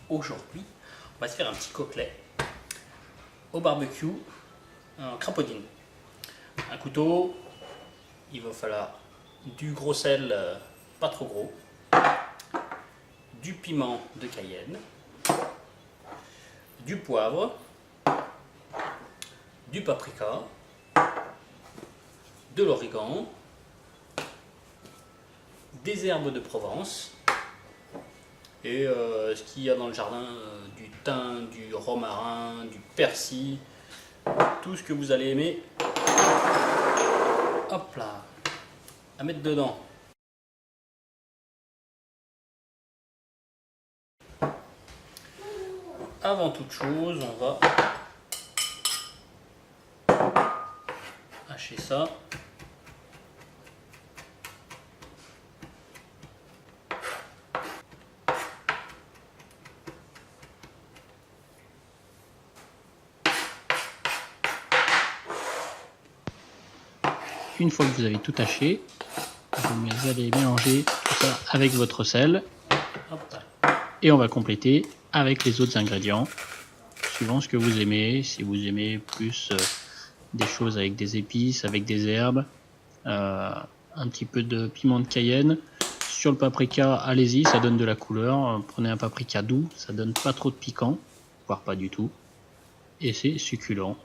Aujourd'hui, on va se faire un petit coquelet au barbecue en crapaudine. Un couteau, il va falloir du gros sel pas trop gros, du piment de Cayenne, du poivre, du paprika, de l'origan, des herbes de Provence et ce qu'il y a dans le jardin, du thym, du romarin, du persil, tout ce que vous allez aimer. Hop là, à mettre dedans. Avant toute chose, on va hacher ça. Une fois que vous avez tout haché, vous allez mélanger tout ça avec votre sel. Hop. Et on va compléter avec les autres ingrédients, suivant ce que vous aimez. Si vous aimez plus des choses avec des épices, avec des herbes, un petit peu de piment de Cayenne. Sur le paprika, allez-y, ça donne de la couleur. Prenez un paprika doux, ça donne pas trop de piquant, voire pas du tout. Et c'est succulent.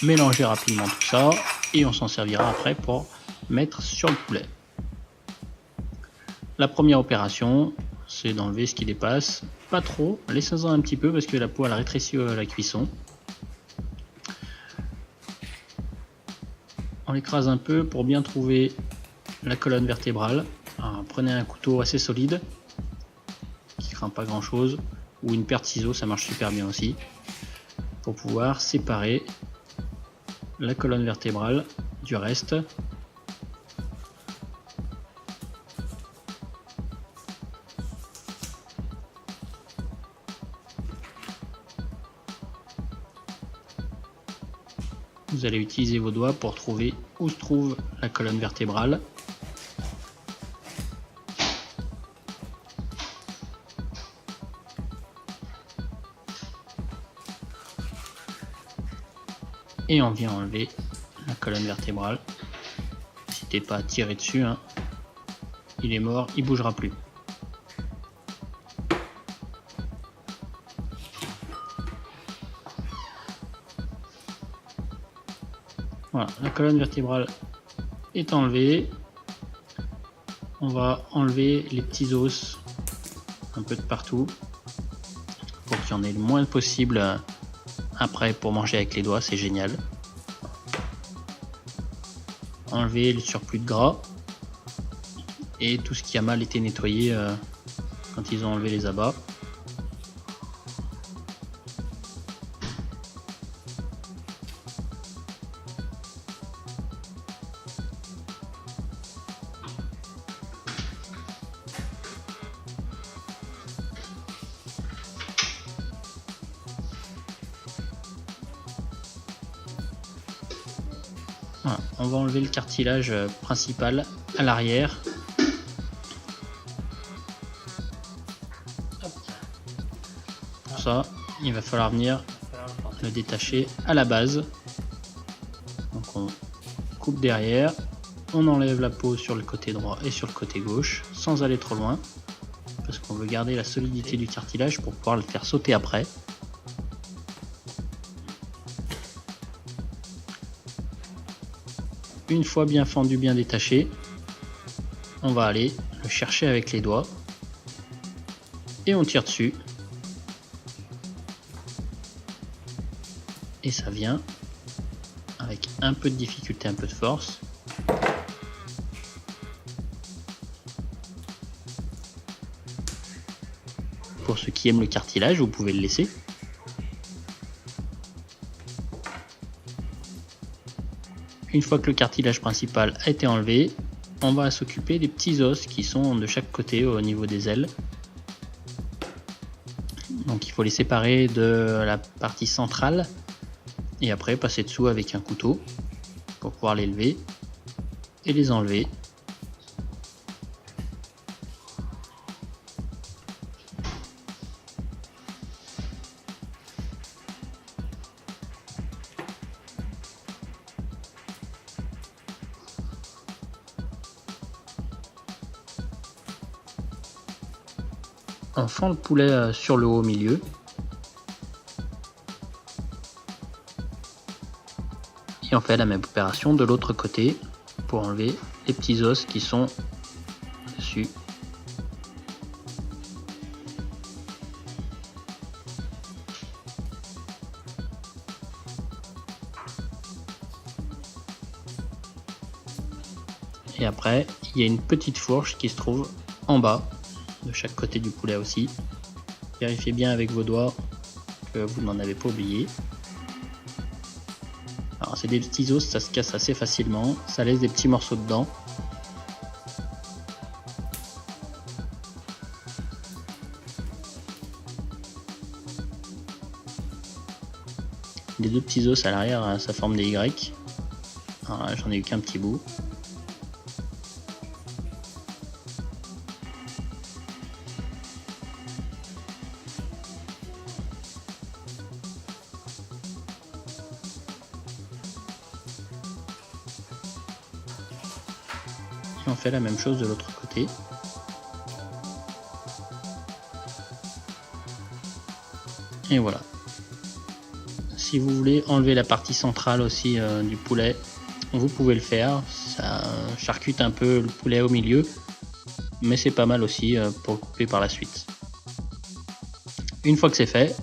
Mélangez rapidement tout ça et on s'en servira après pour mettre sur le poulet. La première opération, c'est d'enlever ce qui dépasse, pas trop, laissez-en un petit peu parce que la peau elle rétrécit la cuisson. On l'écrase un peu pour bien trouver la colonne vertébrale. Alors, prenez un couteau assez solide qui craint pas grand chose, ou une paire de ciseaux, ça marche super bien aussi, pour pouvoir séparer la colonne vertébrale du reste. Vous allez utiliser vos doigts pour trouver où se trouve la colonne vertébrale. Et on vient enlever la colonne vertébrale. N'hésitez pas à tirer dessus, hein. Il est mort, il bougera plus. Voilà, la colonne vertébrale est enlevée. On va enlever les petits os un peu de partout pour qu'il y en ait le moins possible après pour manger avec les doigts, c'est génial. Enlever le surplus de gras et tout ce qui a mal été nettoyé quand ils ont enlevé les abats. Voilà, on va enlever le cartilage principal à l'arrière. Pour ça, il va falloir venir le détacher à la base. Donc on coupe derrière, on enlève la peau sur le côté droit et sur le côté gauche, sans aller trop loin, parce qu'on veut garder la solidité du cartilage pour pouvoir le faire sauter après. Une fois bien fendu, bien détaché, on va aller le chercher avec les doigts et on tire dessus. Et ça vient avec un peu de difficulté, un peu de force. Pour ceux qui aiment le cartilage, vous pouvez le laisser. Une fois que le cartilage principal a été enlevé, on va s'occuper des petits os qui sont de chaque côté au niveau des ailes. Donc il faut les séparer de la partie centrale et après passer dessous avec un couteau pour pouvoir les lever et les enlever. On fend le poulet sur le haut milieu. Et on fait la même opération de l'autre côté pour enlever les petits os qui sont dessus. Et après, il y a une petite fourche qui se trouve en bas de chaque côté du poulet aussi. Vérifiez bien avec vos doigts que vous n'en avez pas oublié. Alors c'est des petits os, ça se casse assez facilement, ça laisse des petits morceaux dedans. Les deux petits os à l'arrière, ça forme des Y. Alors là, j'en ai eu qu'un petit bout. On fait la même chose de l'autre côté. Et voilà. Si vous voulez enlever la partie centrale aussi du poulet, vous pouvez le faire. Ça charcute un peu le poulet au milieu, mais c'est pas mal aussi pour le couper par la suite. Une fois que c'est fait,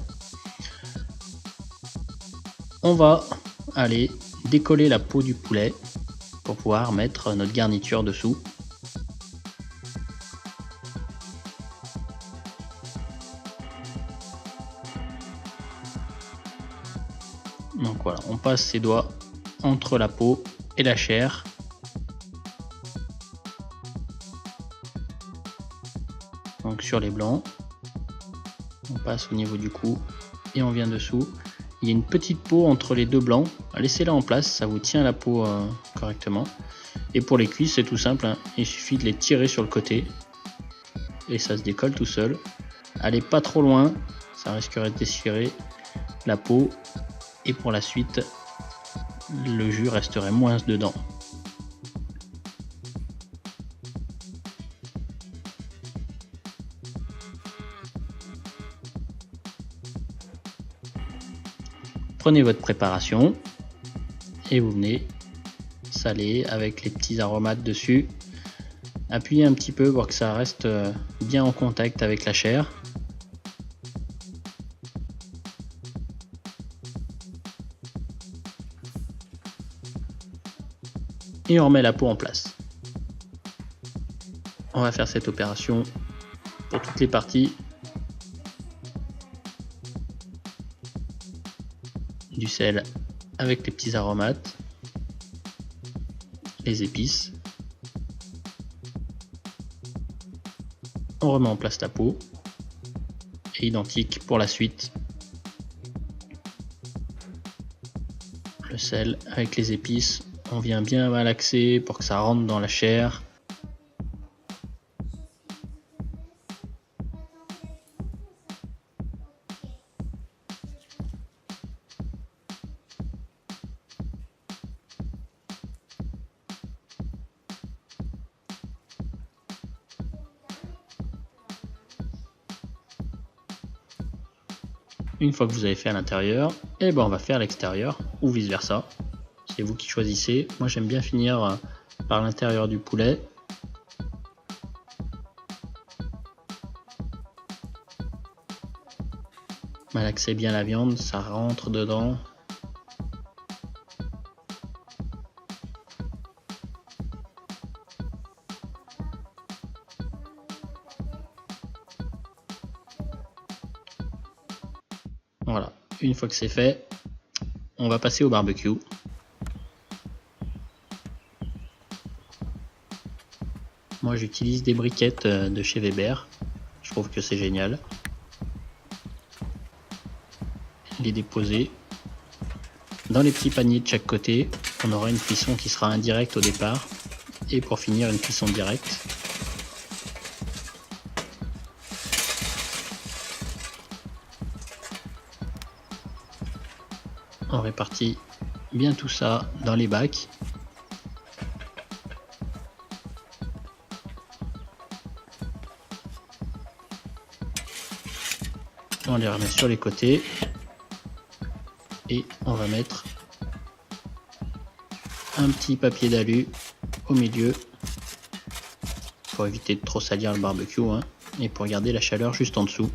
on va aller décoller la peau du poulet pour pouvoir mettre notre garniture dessous. Donc voilà, on passe ses doigts entre la peau et la chair. Donc sur les blancs, on passe au niveau du cou et on vient dessous. Il y a une petite peau entre les deux blancs, laissez-la en place, ça vous tient la peau correctement. Et pour les cuisses, c'est tout simple, hein. Il suffit de les tirer sur le côté et ça se décolle tout seul. Allez pas trop loin, ça risquerait de déchirer la peau et pour la suite, le jus resterait moins dedans. Prenez votre préparation et vous venez saler avec les petits aromates dessus. Appuyez un petit peu pour que ça reste bien en contact avec la chair. Et on remet la peau en place. On va faire cette opération pour toutes les parties du sel avec les petits aromates, les épices. On remet en place la peau et identique pour la suite. Le sel avec les épices, on vient bien malaxer pour que ça rentre dans la chair. Une fois que vous avez fait à l'intérieur, et ben on va faire l'extérieur ou vice versa. C'est vous qui choisissez. Moi j'aime bien finir par l'intérieur du poulet. Malaxez bien la viande, ça rentre dedans. Voilà, une fois que c'est fait, on va passer au barbecue. Moi j'utilise des briquettes de chez Weber, je trouve que c'est génial. Les déposer dans les petits paniers de chaque côté. On aura une cuisson qui sera indirecte au départ et pour finir une cuisson directe. On répartit bien tout ça dans les bacs. On les remet sur les côtés et on va mettre un petit papier d'alu au milieu pour éviter de trop salir le barbecue hein, et pour garder la chaleur juste en dessous.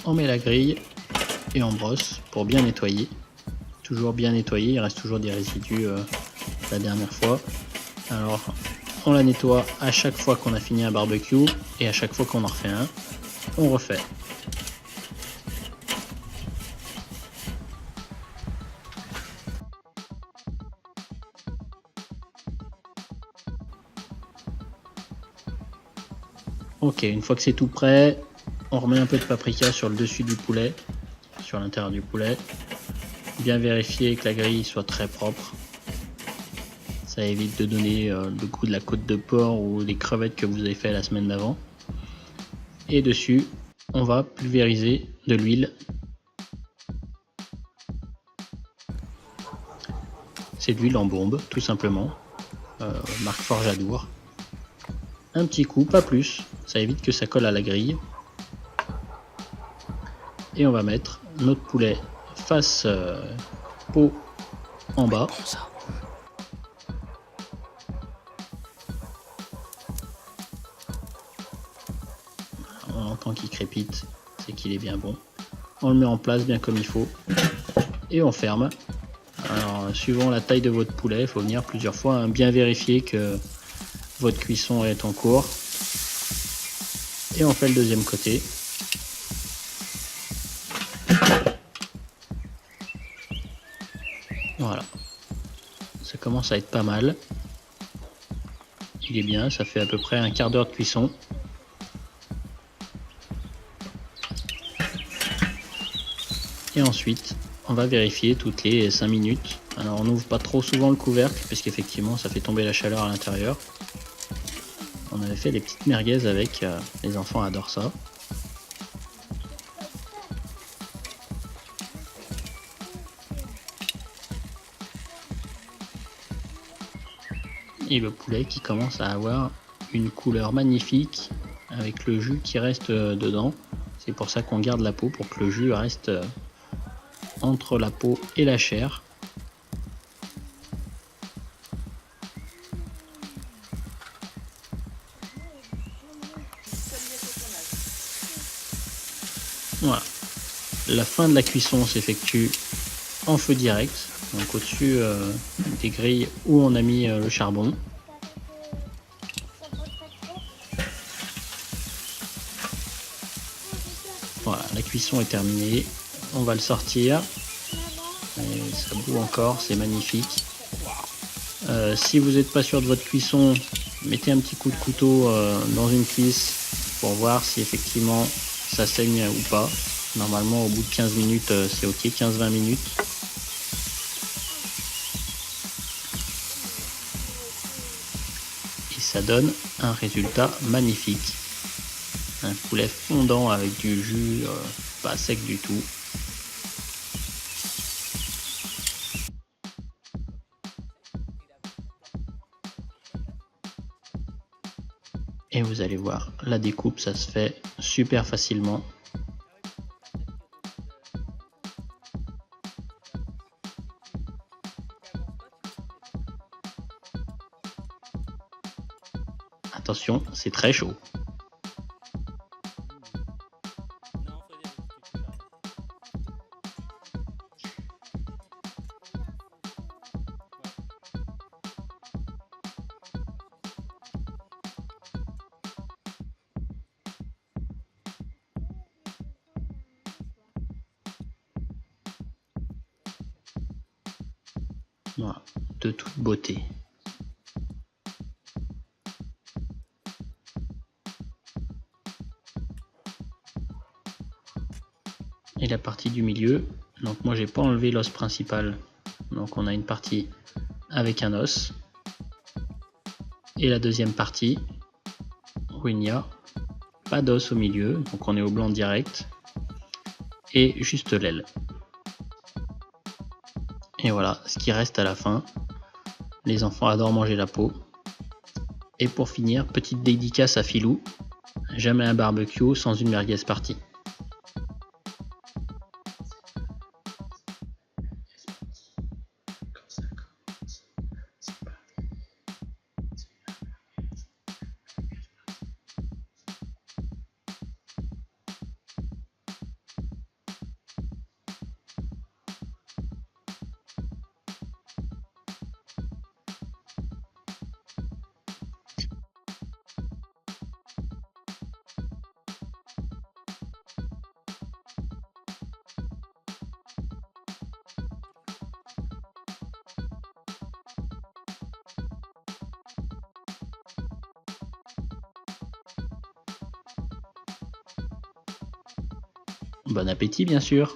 On met la grille et on brosse pour bien nettoyer. Toujours bien nettoyer, il reste toujours des résidus la dernière fois. Alors on la nettoie à chaque fois qu'on a fini un barbecue et à chaque fois qu'on en refait un, on refait. Ok, une fois que c'est tout prêt, on remet un peu de paprika sur le dessus du poulet, sur l'intérieur du poulet. Bien vérifier que la grille soit très propre. Ça évite de donner le goût de la côte de porc ou des crevettes que vous avez fait la semaine d'avant. Et dessus, on va pulvériser de l'huile. C'est de l'huile en bombe, tout simplement. Marque Forjadour. Un petit coup, pas plus. Ça évite que ça colle à la grille. Et on va mettre notre poulet face peau en bas. On entend qu'il crépite, c'est qu'il est bien bon. On le met en place bien comme il faut et on ferme. Alors suivant la taille de votre poulet, il faut venir plusieurs fois hein, bien vérifier que votre cuisson est en cours. Et on fait le deuxième côté. Voilà, ça commence à être pas mal. Il est bien, ça fait à peu près un quart d'heure de cuisson. Et ensuite, on va vérifier toutes les 5 minutes. Alors on n'ouvre pas trop souvent le couvercle, puisqu'effectivement ça fait tomber la chaleur à l'intérieur. On avait fait des petites merguez avec, les enfants adorent ça. Et le poulet qui commence à avoir une couleur magnifique avec le jus qui reste dedans. C'est pour ça qu'on garde la peau, pour que le jus reste entre la peau et la chair. Voilà. La fin de la cuisson s'effectue en feu direct, donc au-dessus des grilles où on a mis le charbon. Voilà, la cuisson est terminée. On va le sortir. Et ça bout encore, c'est magnifique. Si vous n'êtes pas sûr de votre cuisson, mettez un petit coup de couteau dans une cuisse pour voir si effectivement ça saigne ou pas. Normalement au bout de 15 minutes c'est ok, 15-20 minutes. Et ça donne un résultat magnifique. Un poulet fondant avec du jus, pas sec du tout. Et vous allez voir, la découpe ça se fait super facilement. Attention, c'est très chaud. Voilà, de toute beauté. Et la partie du milieu, donc moi j'ai pas enlevé l'os principal, donc on a une partie avec un os, et la deuxième partie où il n'y a pas d'os au milieu, donc on est au blanc direct, et juste l'aile. Et voilà ce qui reste à la fin. Les enfants adorent manger la peau. Et pour finir, petite dédicace à Philou, jamais un barbecue sans une merguez partie. Bon appétit bien sûr!